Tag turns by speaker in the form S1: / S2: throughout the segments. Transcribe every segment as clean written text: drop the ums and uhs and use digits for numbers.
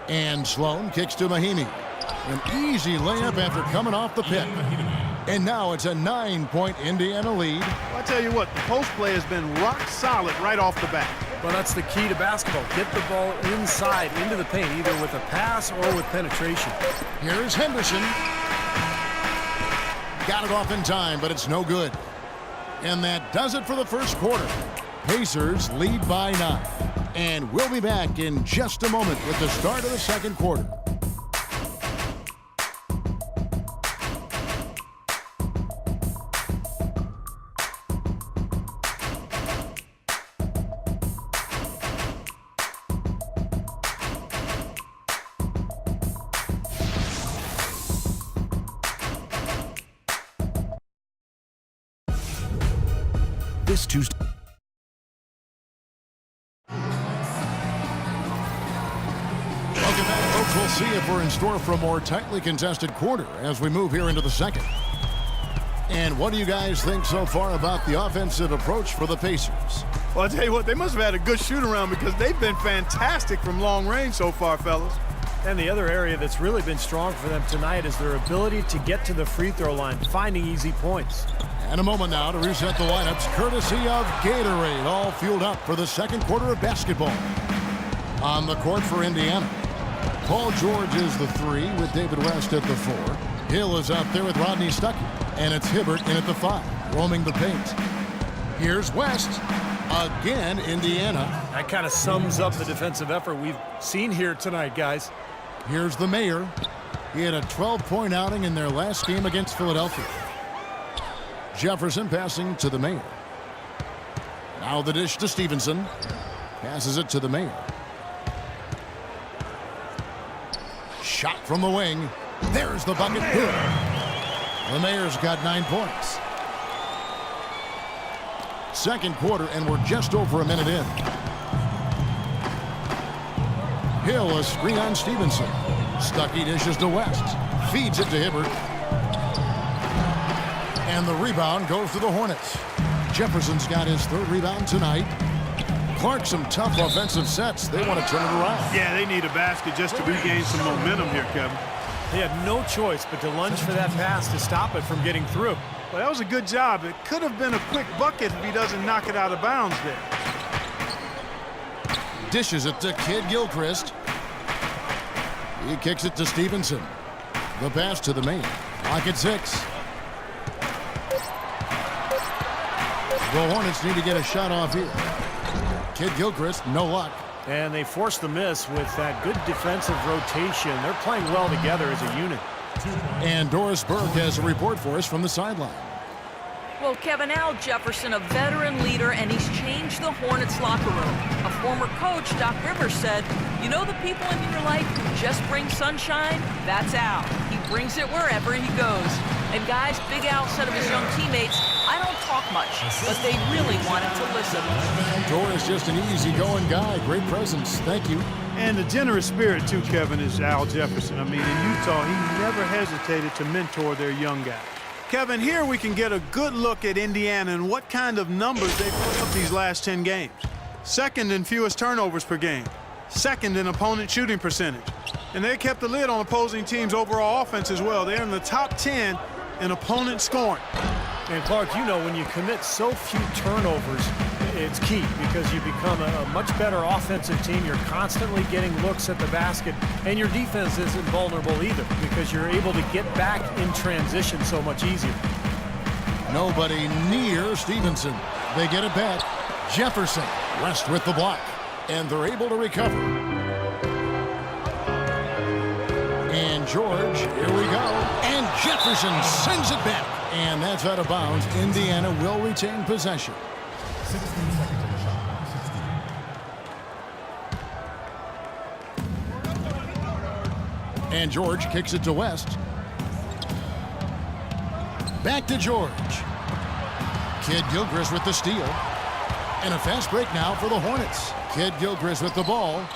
S1: And Sloan kicks to Mahinmi. An easy layup after coming off the pick. And now it's a 9-point Indiana lead.
S2: Well, I tell you what, the post play has been rock solid right off the bat.
S3: Well, that's the key to basketball. Get the ball inside, into the paint, either with a pass or with penetration.
S1: Here's Henderson. Got it off in time, but it's no good. And that does it for the first quarter. Pacers lead by 9. And we'll be back in just a moment with the start of the second quarter.
S4: This Tuesday.
S1: Welcome back, folks. We'll see if we're in store for a more tightly contested quarter as we move here into the second. And what do you guys think so far about the offensive approach for the Pacers?
S2: Well, I'll tell you what, they must have had a good shoot-around because they've been fantastic from long range so far, fellas.
S3: And the other area that's really been strong for them tonight is their ability to get to the free throw line, finding easy points.
S1: And a moment now to reset the lineups, courtesy of Gatorade, all fueled up for the second quarter of basketball. On the court for Indiana, Paul George is the 3 with David West at the 4. Hill is out there with Rodney Stuckey, and it's Hibbert in at the 5, roaming the paint. Here's West. Again, Indiana.
S3: That kind of sums up the defensive effort we've seen here tonight, guys.
S1: Here's the mayor. He had a 12-point outing in their last game against Philadelphia. Jefferson passing to the mayor. Now the dish to Stevenson. Passes it to the mayor. Shot from the wing. There's the bucket. Good. The mayor's got 9 points. Second quarter, and we're just over a minute in. Hill, a screen on Stevenson. Stuckey dishes to West. Feeds it to Hibbert. And the rebound goes to the Hornets. Jefferson's got his 3rd rebound tonight. Clark, some tough offensive sets. They want to turn it around.
S2: Yeah, they need a basket just to regain some momentum here, Kevin.
S3: They had no choice but to lunge for that pass to stop it from getting through.
S2: Well, that was a good job. It could have been a quick bucket if he doesn't knock it out of bounds there.
S1: Dishes it to Kid Gilchrist. He kicks it to Stevenson. The pass to the main. Clock at 6. The Hornets need to get a shot off here. Kid Gilchrist, no luck.
S3: And they forced the miss with that good defensive rotation. They're playing well together as a unit.
S1: And Doris Burke has a report for us from the sideline.
S5: Well, Kevin, Al Jefferson, a veteran leader, and he's changed the Hornets locker room. A former coach, Doc Rivers, said, you know the people in your life who just bring sunshine? That's Al. He brings it wherever he goes. And guys, Big Al said of his young teammates, I don't talk much, but they really wanted to listen.
S1: Doris, just an easygoing guy. Great presence. Thank you.
S2: And the generous spirit, too, Kevin, is Al Jefferson. I mean, in Utah, he never hesitated to mentor their young guys. Kevin, here we can get a good look at Indiana and what kind of numbers they've put up these last 10 games. 2nd in fewest turnovers per game. 2nd in opponent shooting percentage. And they kept the lid on opposing teams' overall offense as well. They're in the top 10 in opponent scoring.
S3: And Clark, you know, when you commit so few turnovers, it's key because you become a much better offensive team. You're constantly getting looks at the basket, and your defense isn't vulnerable either because you're able to get back in transition so much easier.
S1: Nobody near Stevenson. They get it back. Jefferson, West with the block, and they're able to recover. And George, here we go. And Jefferson sends it back. And that's out of bounds. Indiana will retain possession.
S4: 16 seconds on the shot. 16.
S1: And George kicks it to West. Back to George. Kid Gilchrist with the steal. And a fast break now for the Hornets. Kid Gilchrist with the ball.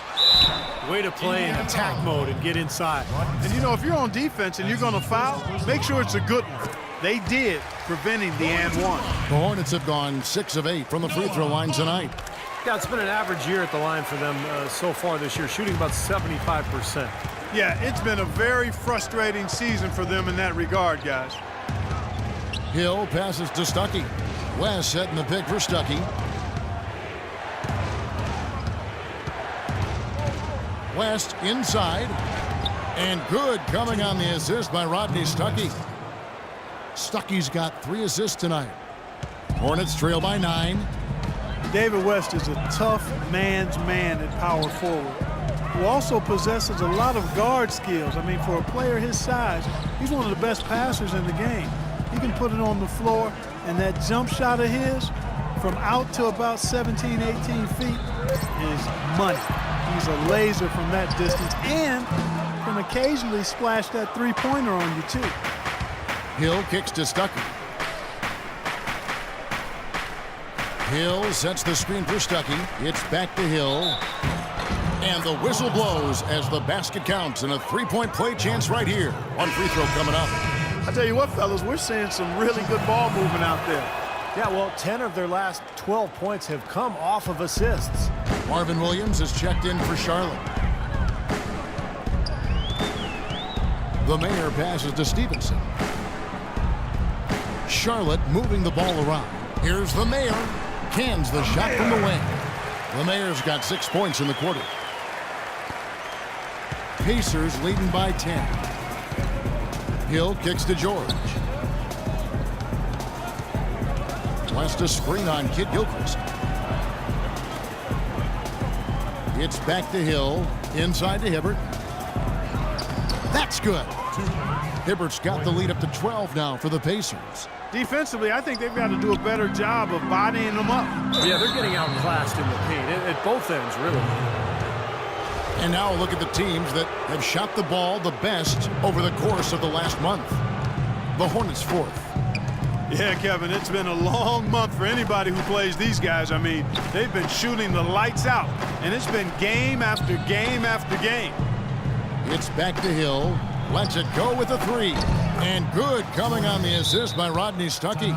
S3: Way to play in attack mode and get inside.
S2: And, you know, if you're on defense and you're going to foul, make sure it's a good one. They did, preventing the and one.
S1: The Hornets have gone 6 of 8 from the free throw line tonight.
S3: Yeah, it's been an average year at the line for them so far this year, shooting about 75%.
S2: Yeah, it's been a very frustrating season for them in that regard, guys.
S1: Hill passes to Stuckey. West setting the pick for Stuckey. West inside. And good coming on the assist by Rodney Stuckey. Stuckey's got 3 assists tonight. Hornets trail by 9.
S2: David West is a tough man's man at power forward, who also possesses a lot of guard skills. I mean, for a player his size, he's one of the best passers in the game. He can put it on the floor, and that jump shot of his from out to about 17, 18 feet is money. He's a laser from that distance and can occasionally splash that three-pointer on you, too.
S1: Hill kicks to Stuckey. Hill sets the screen for Stuckey. It's back to Hill. And the whistle blows as the basket counts, and a three-point play chance right here. One free throw coming up.
S2: I tell you what, fellas, we're seeing some really good ball movement out there.
S3: Yeah, well, 10 of their last 12 points have come off of assists.
S1: Marvin Williams is checked in for Charlotte. The Mayor passes to Stevenson. Charlotte moving the ball around. Here's the Mayor. Cans the shot from the wing. The Mayor's got 6 points in the quarter. Pacers leading by 10. Hill kicks to George. West a screen on Kid Gilchrist. It's back to Hill. Inside to Hibbert. That's good. Hibbert's got the lead up to 12 now for the Pacers.
S2: Defensively, I think they've got to do a better job of bodying them up.
S3: Yeah, they're getting outclassed in the paint at both ends, really.
S1: And now look at the teams that have shot the ball the best over the course of the last month. The Hornets 4th.
S2: Yeah, Kevin, it's been a long month for anybody who plays these guys. I mean, they've been shooting the lights out, and it's been game after game after game.
S1: It's back to Hill. Lets it go with a 3. And good coming on the assist by Rodney Stuckey.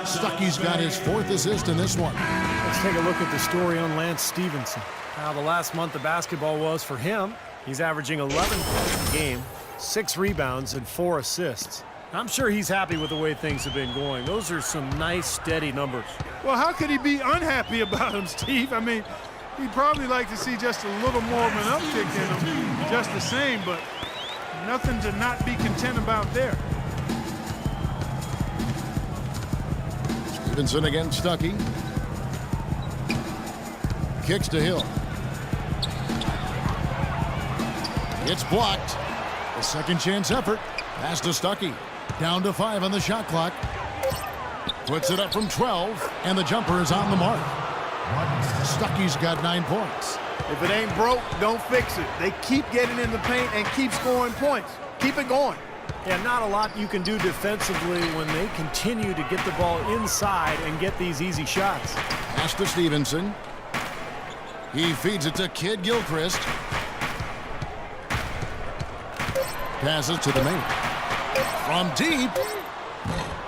S1: Stuckey's got his 4th assist in this one.
S3: Let's take a look at the story on Lance Stevenson. How the last month of basketball was for him. He's averaging 11 points a game, 6 rebounds, and 4 assists. I'm sure he's happy with the way things have been going. Those are some nice, steady numbers.
S2: Well, how could he be unhappy about him, Steve? I mean, he'd probably like to see just a little more of an uptick in him, just the same, but nothing to not be content about there.
S1: Stevenson against Stuckey. Kicks to Hill. It's blocked. A second chance effort. Pass to Stuckey. Down to 5 on the shot clock. Puts it up from 12, and the jumper is on the mark. Stuckey's got 9 points.
S2: If it ain't broke, don't fix it. They keep getting in the paint and keep scoring points. Keep it going.
S3: Yeah, not a lot you can do defensively when they continue to get the ball inside and get these easy shots.
S1: Pass to Stevenson. He feeds it to Kid Gilchrist. Passes to the Mayor. From deep.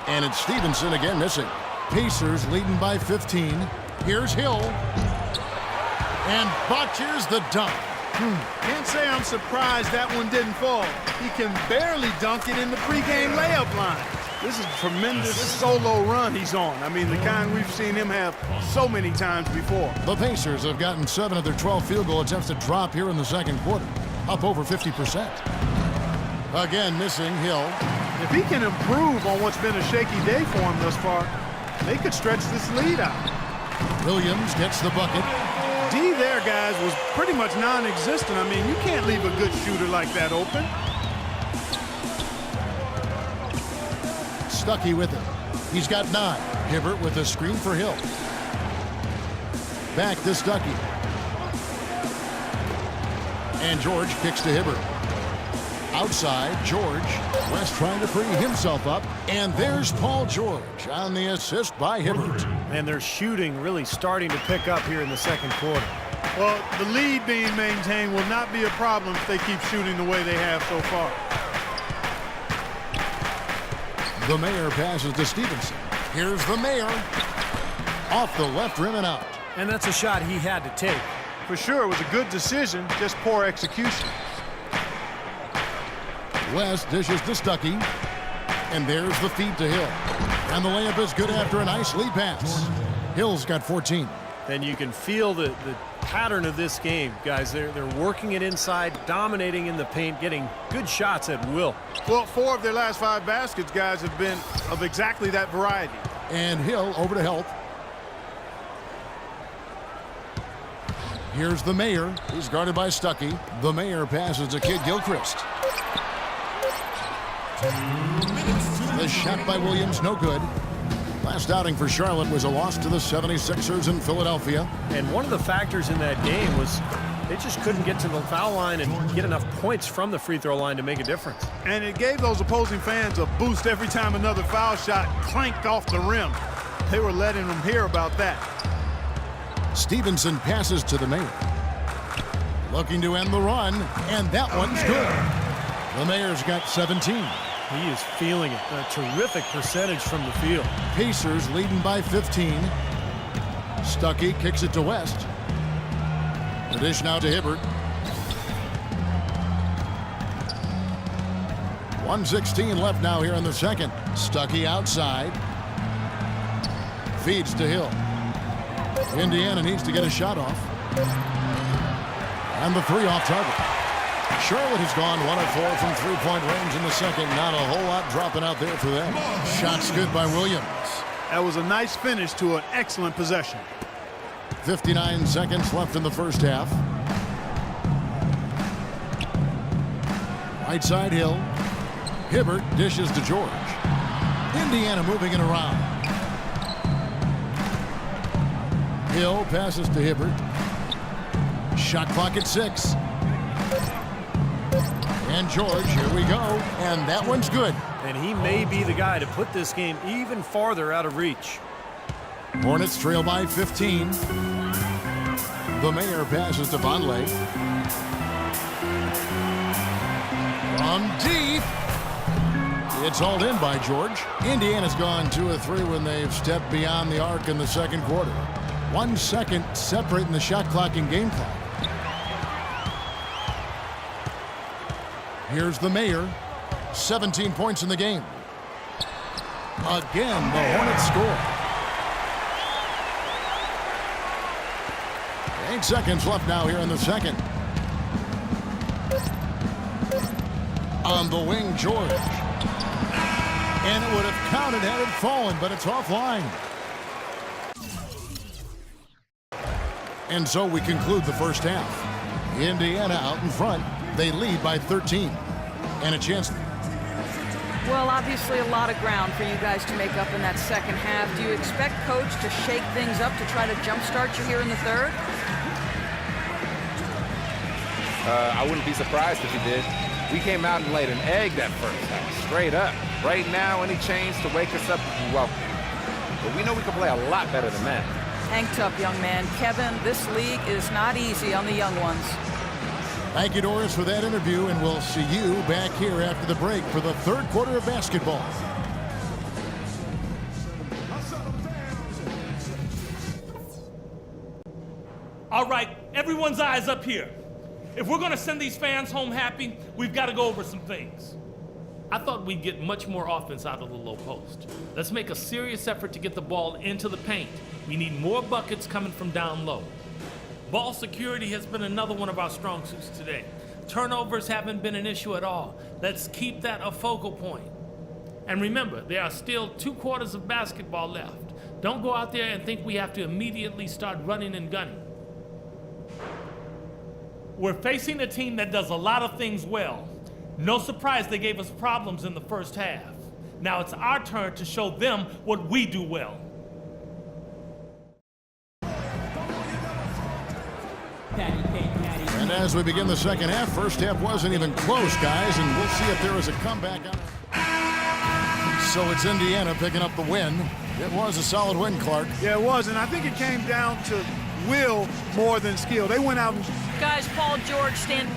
S1: And it's Stevenson again missing. Pacers leading by 15. Here's Hill. And botches the dunk.
S2: Can't say I'm surprised that one didn't fall. He can barely dunk it in the pregame layup line. This is a tremendous solo run he's on. I mean, the kind we've seen him have so many times before.
S1: The Pacers have gotten 7 of their 12 field goal attempts to drop here in the second quarter. Up over 50%. Again, missing Hill.
S2: If he can improve on what's been a shaky day for him thus far, they could stretch this lead out.
S1: Williams gets the bucket.
S2: D there, guys, was pretty much non-existent. I mean, you can't leave a good shooter like that open.
S1: Stuckey with it. He's got 9. Hibbert with a screen for Hill. Back to Stuckey. And George kicks to Hibbert. Outside, George. West trying to free himself up. And there's Paul George on the assist by Hibbert.
S3: And their shooting really starting to pick up here in the second quarter.
S2: Well, the lead being maintained will not be a problem if they keep shooting the way they have so far.
S1: The Mayor passes to Stevenson. Here's the Mayor. Off the left rim and out.
S3: And that's a shot he had to take.
S2: For sure, it was a good decision, just poor execution.
S1: West dishes to Stuckey. And there's the feed to Hill. And the layup is good after a nice lead pass. Hill's got 14.
S3: And you can feel the pattern of this game, guys. They're working it inside, dominating in the paint, getting good shots at will.
S2: Well, 4 of their last 5 baskets, guys, have been of exactly that variety.
S1: And Hill over to help. Here's the Mayor. He's guarded by Stuckey. The Mayor passes to Kid Gilchrist. The shot by Williams, no good. Last outing for Charlotte was a loss to the 76ers in Philadelphia.
S3: And one of the factors in that game was they just couldn't get to the foul line and get enough points from the free throw line to make a difference.
S2: And it gave those opposing fans a boost every time another foul shot clanked off the rim. They were letting them hear about that.
S1: Stevenson passes to the Mayor. Looking to end the run, and that one's good. The Mayor's got 17.
S3: He is feeling it. A terrific percentage from the field.
S1: Pacers leading by 15. Stuckey kicks it to West. The dish now to Hibbert. 1:16 left now here in the second. Stuckey outside. Feeds to Hill. Indiana needs to get a shot off. And the 3 off target. Charlotte has gone 1 of 4 from three-point range in the second. Not a whole lot dropping out there for them. Shots good by Williams.
S2: That was a nice finish to an excellent possession.
S1: 59 seconds left in the first half. Right side Hill. Hibbert dishes to George. Indiana moving it around. Hill passes to Hibbert. Shot clock at 6. And George, here we go. And that one's good.
S3: And he may be the guy to put this game even farther out of reach.
S1: Hornets trail by 15. The Mayor passes to Vonleh. From deep. It's hauled in by George. Indiana's gone 2 of 3 when they've stepped beyond the arc in the second quarter. 1 second separating the shot clock and game clock. Here's the Mayor. 17 points in the game. Again, the Hornets score. 8 seconds left now here in the second. On the wing, George. And it would have counted had it fallen, but it's offline. And so we conclude the first half. Indiana out in front. They lead by 13. And a chance.
S5: Well, obviously a lot of ground for you guys to make up in that second half. Do you expect Coach to shake things up to try to jumpstart you here in the third?
S6: I wouldn't be surprised if he did. We came out and laid an egg that first half, straight up. Right now, any change to wake us up would be welcome. But we know we can play a lot better than that.
S5: Hang tough, young man. Kevin, this league is not easy on the young ones.
S1: Thank you, Doris, for that interview, and we'll see you back here after the break for the third quarter of basketball.
S7: All right, everyone's eyes up here. If we're going to send these fans home happy, we've got to go over some things. I thought we'd get much more offense out of the low post. Let's make a serious effort to get the ball into the paint. We need more buckets coming from down low. Ball security has been another one of our strong suits today. Turnovers haven't been an issue at all. Let's keep that a focal point. And remember, there are still 2 quarters of basketball left. Don't go out there and think we have to immediately start running and gunning. We're facing a team that does a lot of things well. No surprise they gave us problems in the first half. Now it's our turn to show them what we do well.
S1: And as we begin the second half, first half wasn't even close, guys, and we'll see if there is a comeback. So it's Indiana picking up the win. It was a solid win, Clark.
S2: Yeah, it was, and I think it came down to will more than skill. They went out and...
S5: Guys, Paul George standing